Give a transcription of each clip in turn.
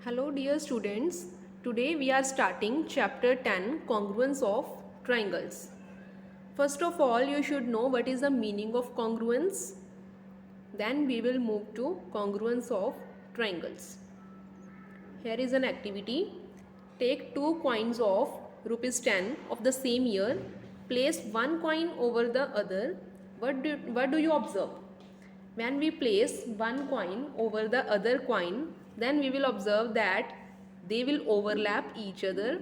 Hello dear students, today we are starting chapter 10 congruence of triangles. First of all you should know what is the meaning of congruence. Then we will move to congruence of triangles. Here is an activity. Take two coins of rupees 10 of the same year. Place one coin over the other. What do you observe? When we place one coin over the other coin, then we will observe that they will overlap each other.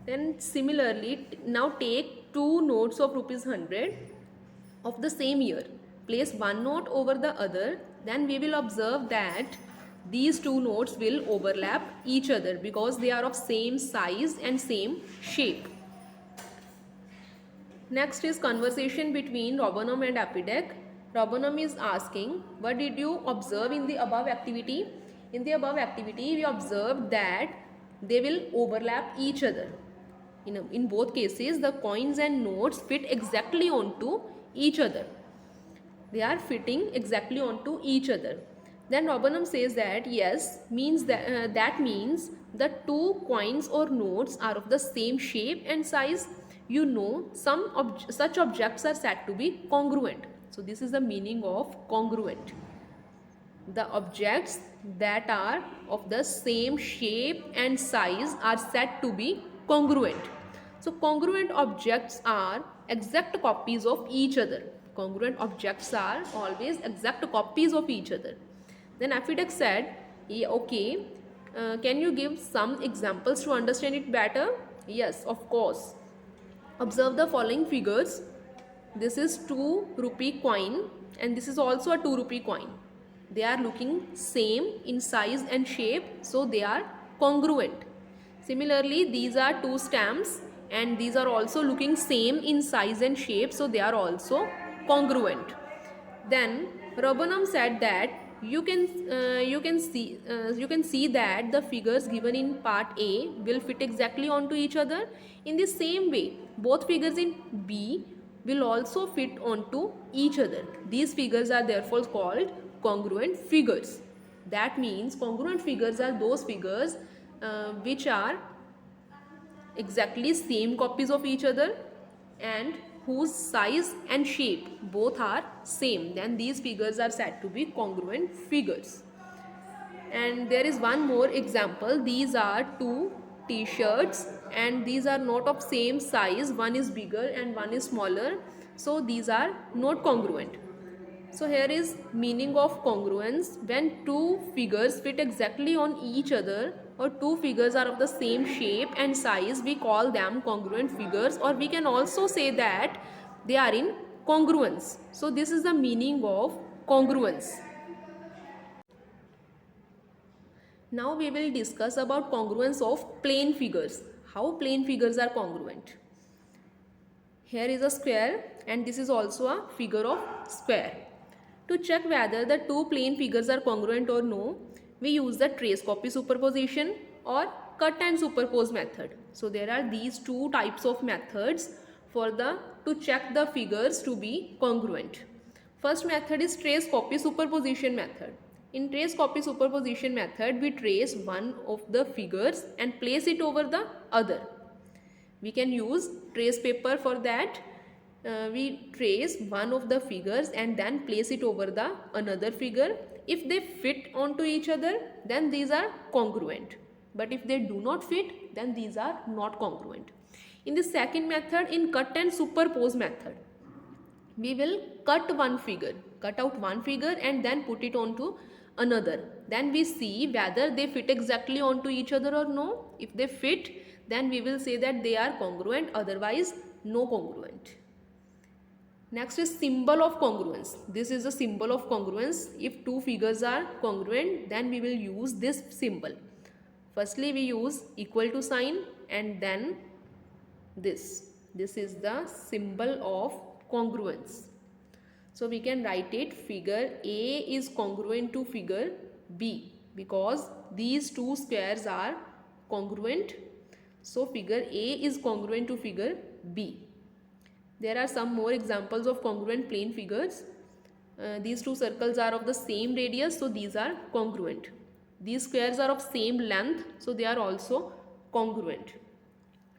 Then similarly, now take two notes of rupees 100 of the same year. Place one note over the other, then we will observe that these two notes will overlap each other because they are of same size and same shape. Next is conversation between Robonum and Apidec. Robonum is asking, what did you observe in the above activity? In the above activity, we observed that they will overlap each other. In both cases, the coins and notes fit exactly onto each other. They are fitting exactly onto each other. Then Robonum says that yes, means that means the two coins or notes are of the same shape and size. You know, such objects are said to be congruent. So this is the meaning of congruent. The objects that are of the same shape and size are said to be congruent. So congruent objects are exact copies of each other. Congruent objects are always exact copies of each other. Then Apidec said, yeah, okay, can you give some examples to understand it better? Yes, of course. Observe the following figures. This is 2 rupee coin and this is also a 2 rupee coin. They are looking same in size and shape, so they are congruent. Similarly, these are two stamps and these are also looking same in size and shape, so they are also congruent. Then Robonum said that you can see that the figures given in part A will fit exactly onto each other. In the same way, both figures in B will also fit onto each other. These figures are therefore called congruent figures. That means congruent figures are those figures which are exactly same copies of each other and whose size and shape both are same. Then these figures are said to be congruent figures. And there is one more example. These are two t-shirts and these are not of same size. One is bigger and one is smaller, so these are not congruent. So here is meaning of congruence. When two figures fit exactly on each other or two figures are of the same shape and size, we call them congruent figures, or we can also say that they are in congruence. So this is the meaning of congruence. Now we will discuss about congruence of plane figures. How plane figures are congruent. Here is a square and this is also a figure of square. To check whether the two plane figures are congruent or no, we use the trace copy superposition or cut and superpose method. So there are these two types of methods to check the figures to be congruent. First method is trace copy superposition method. In trace copy superposition method, we trace one of the figures and place it over the other. We can use trace paper for that. We trace one of the figures and then place it over the another figure. If they fit onto each other, then these are congruent. But if they do not fit, then these are not congruent. In the second method, in cut and superpose method, we will cut out one figure and then put it onto another. Then we see whether they fit exactly onto each other or no. If they fit, then we will say that they are congruent, otherwise no congruent. Next is symbol of congruence. This is a symbol of congruence. If two figures are congruent, then we will use this symbol. Firstly, we use equal to sign and then this. This is the symbol of congruence. So we can write it, figure A is congruent to figure B because these two squares are congruent. So figure A is congruent to figure B. There are some more examples of congruent plane figures. These two circles are of the same radius, so these are congruent. These squares are of same length, so they are also congruent.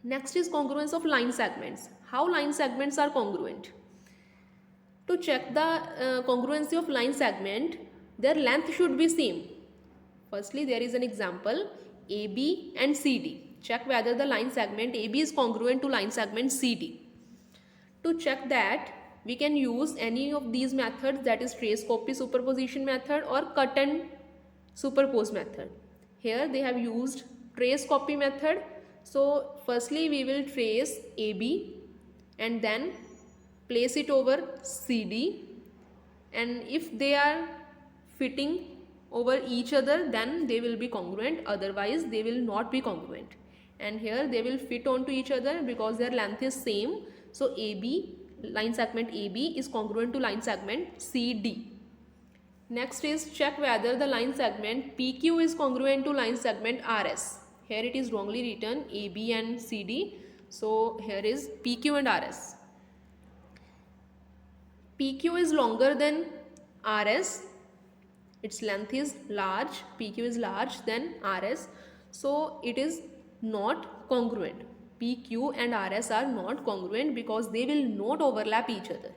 Next is congruence of line segments. How line segments are congruent? To check the congruency of line segment, their length should be same. Firstly, there is an example AB and CD. Check whether the line segment AB is congruent to line segment CD. To check that, we can use any of these methods, that is trace copy superposition method or cut and superpose method. Here they have used trace copy method. So firstly we will trace AB and then place it over CD, and if they are fitting over each other then they will be congruent, otherwise they will not be congruent. And here they will fit onto each other because their length is same. So AB, line segment AB is congruent to line segment CD. Next is check whether the line segment PQ is congruent to line segment RS. Here it is wrongly written AB and CD. So here is PQ and RS. PQ is longer than RS. Its length is large. PQ is large than RS. So it is not congruent. PQ and RS are not congruent because they will not overlap each other.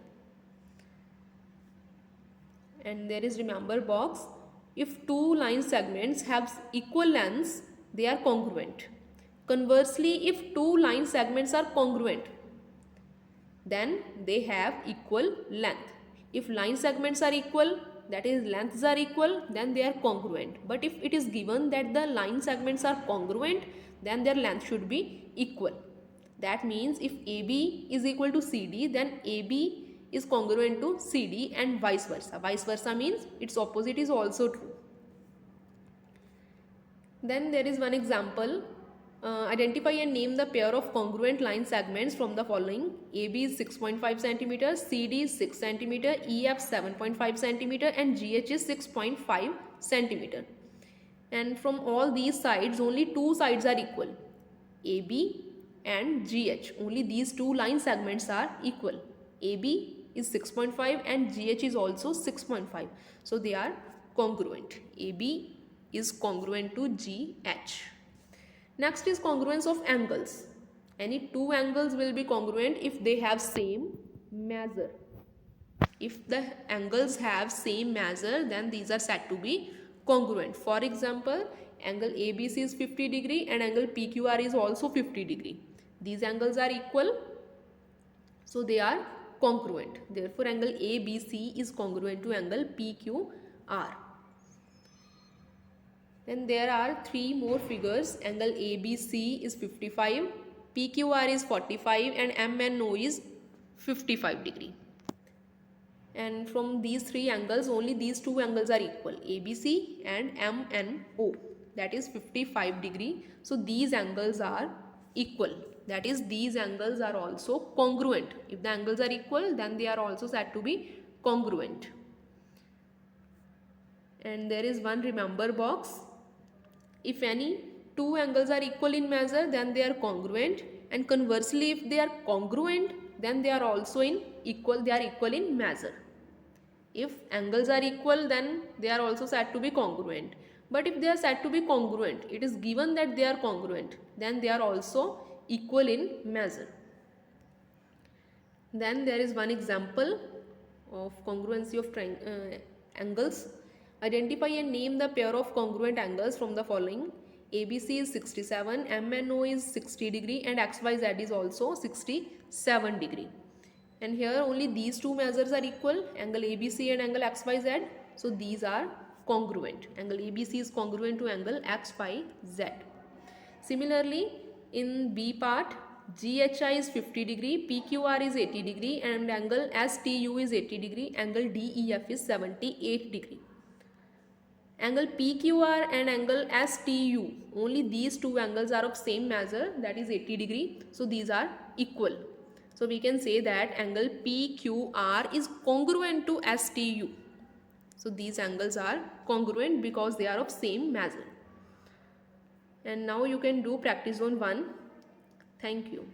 And there is remember box. If two line segments have equal lengths, they are congruent. Conversely, if two line segments are congruent, then they have equal length. If line segments are equal, that is lengths are equal, then they are congruent. But if it is given that the line segments are congruent, then their length should be equal. That means if AB is equal to CD, then AB is congruent to CD and vice versa. Vice versa means its opposite is also true. Then there is one example. Identify and name the pair of congruent line segments from the following. AB is 6.5 cm, CD is 6 cm, EF 7.5 cm and GH is 6.5 cm. And from all these sides, only two sides are equal, AB and GH. Only these two line segments are equal. AB is 6.5 and GH is also 6.5. So they are congruent. AB is congruent to GH. Next is congruence of angles. Any two angles will be congruent if they have same measure. If the angles have same measure, then these are said to be congruent. For example, angle ABC is 50 degree and angle PQR is also 50 degree. These angles are equal, so they are congruent. Therefore, angle ABC is congruent to angle PQR. Then there are three more figures. Angle ABC is 55, PQR is 45 and MNO is 55 degree. And from these three angles, only these two angles are equal, ABC and MNO, that is 55 degree. So these angles are equal. That is, these angles are also congruent. If the angles are equal, then they are also said to be congruent. And there is one remember box. If any two angles are equal in measure, then they are congruent, and conversely if they are congruent, then they are also equal in measure. If angles are equal, then they are also said to be congruent. But if they are said to be congruent, it is given that they are congruent, then they are also equal in measure. Then there is one example of congruency of angles. Identify and name the pair of congruent angles from the following. ABC is 67, MNO is 60 degree and XYZ is also 67 degree. And here only these two measures are equal, angle ABC and angle XYZ. So these are congruent. Angle ABC is congruent to angle XYZ. Similarly, in B part, GHI is 50 degree, PQR is 80 degree and angle STU is 80 degree, angle DEF is 78 degree. Angle PQR and angle STU, only these two angles are of same measure, that is 80 degree. So these are equal. So we can say that angle PQR is congruent to STU. So these angles are congruent because they are of same measure. And now you can do practice zone 1. Thank you.